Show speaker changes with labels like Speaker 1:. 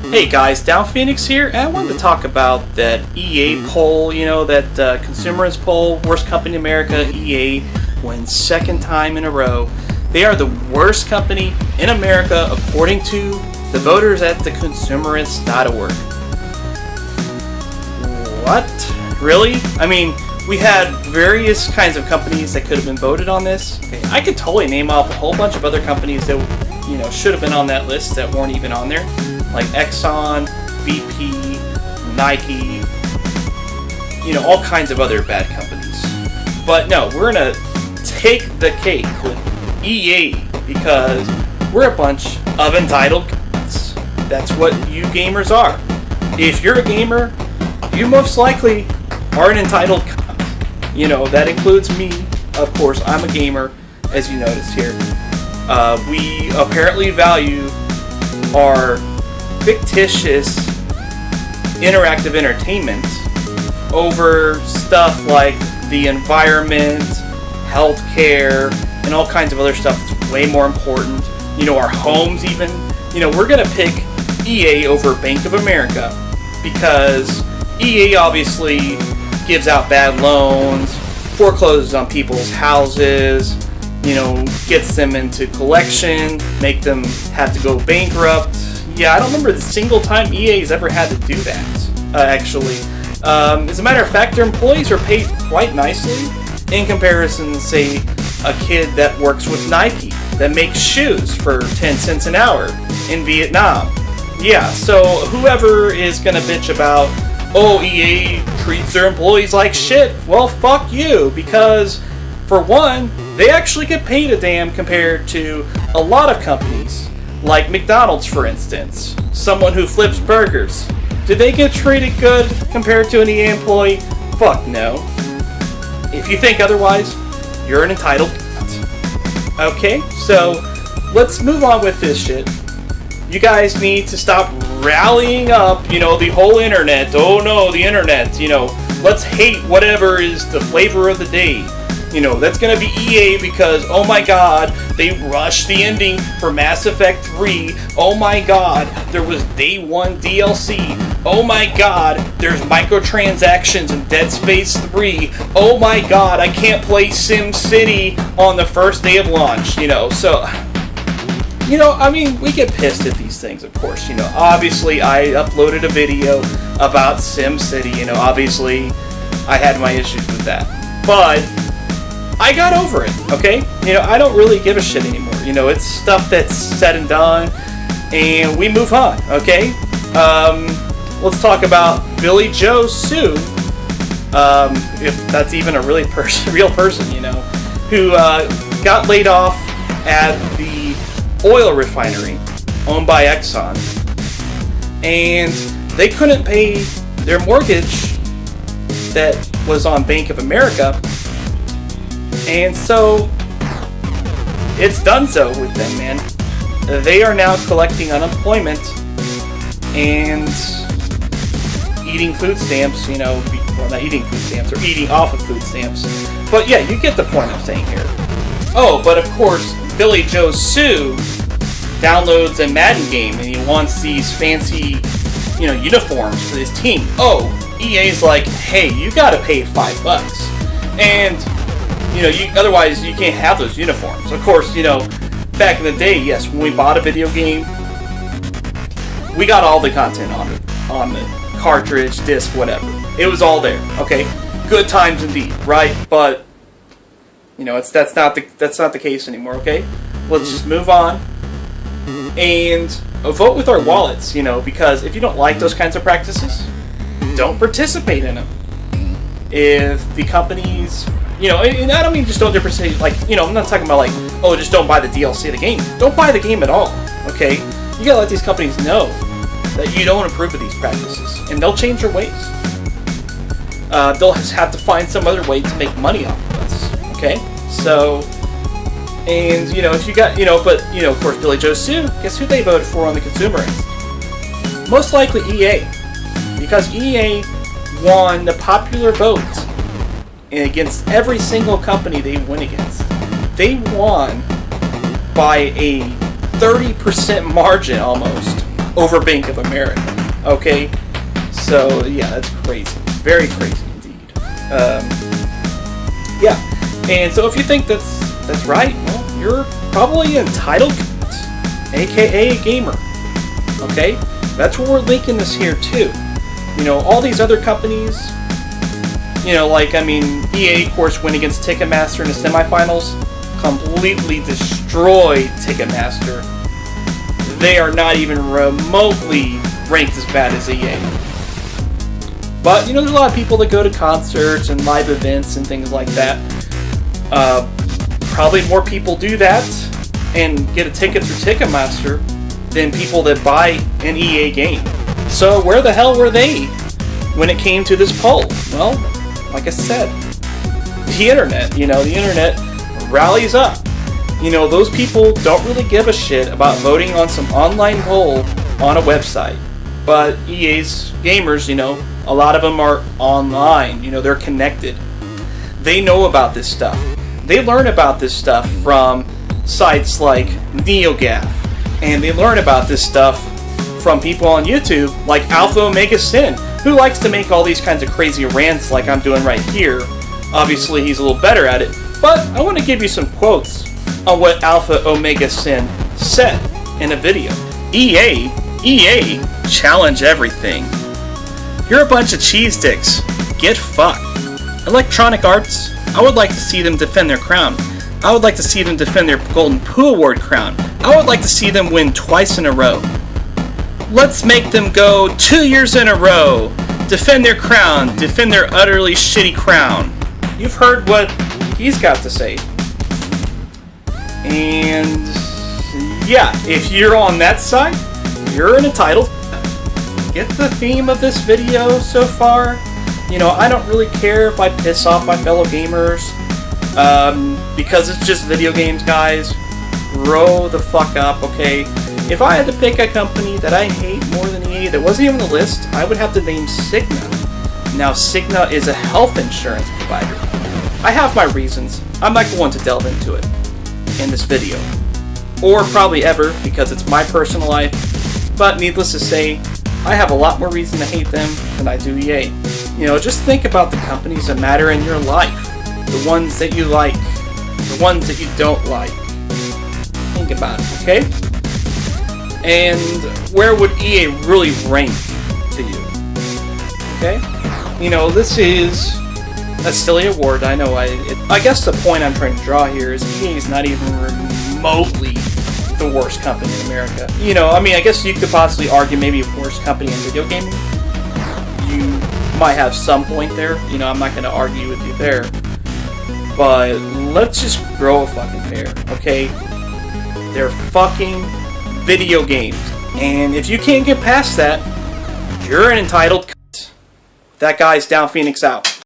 Speaker 1: Hey guys, Down Phoenix here, and I wanted to talk about that EA poll, that consumerist poll, worst company in America. EA wins second time in a row. They are the worst company in America according to the voters at theconsumerist.org. What? Really? I mean, we had various kinds of companies that could have been voted on this. Okay, I could totally name off a whole bunch of other companies that should have been on that list that weren't even on there. Like Exxon, BP, Nike, all kinds of other bad companies. But no, we're going to take the cake with EA because we're a bunch of entitled cunts. That's what you gamers are. If you're a gamer, you most likely are an entitled cunt. That includes me. Of course, I'm a gamer, as you notice here. We apparently value our fictitious interactive entertainment over stuff like the environment, healthcare, and all kinds of other stuff that's way more important. Our homes even. We're going to pick EA over Bank of America because EA obviously gives out bad loans, forecloses on people's houses, gets them into collection, make them have to go bankrupt. Yeah, I don't remember the single time EA's ever had to do that, actually. As a matter of fact, their employees are paid quite nicely in comparison to, say, a kid that works with Nike that makes shoes for 10 cents an hour in Vietnam. Yeah, so whoever is going to bitch about, EA treats their employees like shit, well, fuck you, because, for one, they actually get paid a damn compared to a lot of companies. Like McDonald's, for instance. Someone who flips burgers. Did they get treated good compared to an EA employee? Fuck no. If you think otherwise, you're an entitled cunt. Okay, so let's move on with this shit. You guys need to stop rallying up, the whole internet. Oh no, the internet, let's hate whatever is the flavor of the day. That's going to be EA because, oh my god, they rushed the ending for Mass Effect 3. Oh my god, there was Day 1 DLC. Oh my god, there's microtransactions in Dead Space 3. Oh my god, I can't play SimCity on the first day of launch, so... we get pissed at these things, of course, Obviously, I uploaded a video about SimCity, obviously, I had my issues with that. But... I got over it, okay? I don't really give a shit anymore. It's stuff that's said and done, and we move on, okay? Let's talk about Billy Joe Sue, if that's even a real person, who got laid off at the oil refinery owned by Exxon, and they couldn't pay their mortgage that was on Bank of America. And so, it's done so with them, man. They are now collecting unemployment and eating food stamps, well, not eating food stamps, or eating off of food stamps. But yeah, you get the point I'm saying here. Oh, but of course, Billy Joe Sue downloads a Madden game and he wants these fancy, uniforms for his team. Oh, EA's like, hey, you gotta pay $5. And... otherwise you can't have those uniforms. Of course, back in the day, yes, when we bought a video game, we got all the content on the cartridge, disc, whatever. It was all there. Okay, good times indeed, right? But that's not the case anymore. Okay, let's just move on and vote with our wallets. Because if you don't like those kinds of practices, don't participate in them. If the companies and I don't mean just don't participate, I'm not talking about just don't buy the DLC of the game. Don't buy the game at all, okay? You gotta let these companies know that you don't approve of these practices, and they'll change their ways. They'll just have to find some other way to make money off of us, okay? So, and, if you got, but, of course, Billy Joe Sue, guess who they voted for on the consumer end? Most likely EA, because EA won the popular vote against every single company they went against. They won by a 30% margin almost over Bank of America. Okay, so yeah, that's crazy, very crazy indeed. Yeah, and so if you think that's right, well, you're probably entitled, aka a gamer. Okay, that's where we're linking this here too. You know, all these other companies, you know, like, I mean, EA, of course, went against Ticketmaster in the semifinals, completely destroyed Ticketmaster. They are not even remotely ranked as bad as EA. But, you know, there's a lot of people that go to concerts and live events and things like that. Probably more people do that and get a ticket through Ticketmaster than people that buy an EA game. So where the hell were they when it came to this poll? Well, like I said, the internet, you know, the internet rallies up. You know, those people don't really give a shit about voting on some online poll on a website. But EA's gamers, you know, a lot of them are online, you know, they're connected. They know about this stuff. They learn about this stuff from sites like NeoGAF. And they learn about this stuff from people on YouTube like Alpha Omega Sin, who likes to make all these kinds of crazy rants like I'm doing right here. Obviously, he's a little better at it, but I want to give you some quotes on what Alpha Omega Sin said in a video. EA, challenge everything. You're a bunch of cheese dicks. Get fucked. Electronic Arts, I would like to see them defend their crown. I would like to see them defend their Golden Pooh Award crown. I would like to see them win twice in a row. Let's make them go 2 years in a row. Defend their crown. Defend their utterly shitty crown. You've heard what he's got to say. And yeah, if you're on that side, you're entitled. Get the theme of this video so far. You know, I don't really care if I piss off my fellow gamers. Because it's just video games, guys. Grow the fuck up, okay? If I had to pick a company that I hate more than EA that wasn't even on the list, I would have to name Cigna. Now, Cigna is a health insurance provider. I have my reasons. I'm not going to delve into it in this video. Or probably ever, because it's my personal life. But needless to say, I have a lot more reason to hate them than I do EA. You know, just think about the companies that matter in your life. The ones that you like. The ones that you don't like. Think about it, okay? And where would EA really rank to you? Okay? You know, this is a silly award, I know. I guess the point I'm trying to draw here is EA is not even remotely the worst company in America. You know, I mean, I guess you could possibly argue maybe worst company in video gaming. You might have some point there. You know, I'm not going to argue with you there. But let's just grow a fucking pair, okay? They're fucking video games. And if you can't get past that, you're an entitled cunt. That guy's Down Phoenix out.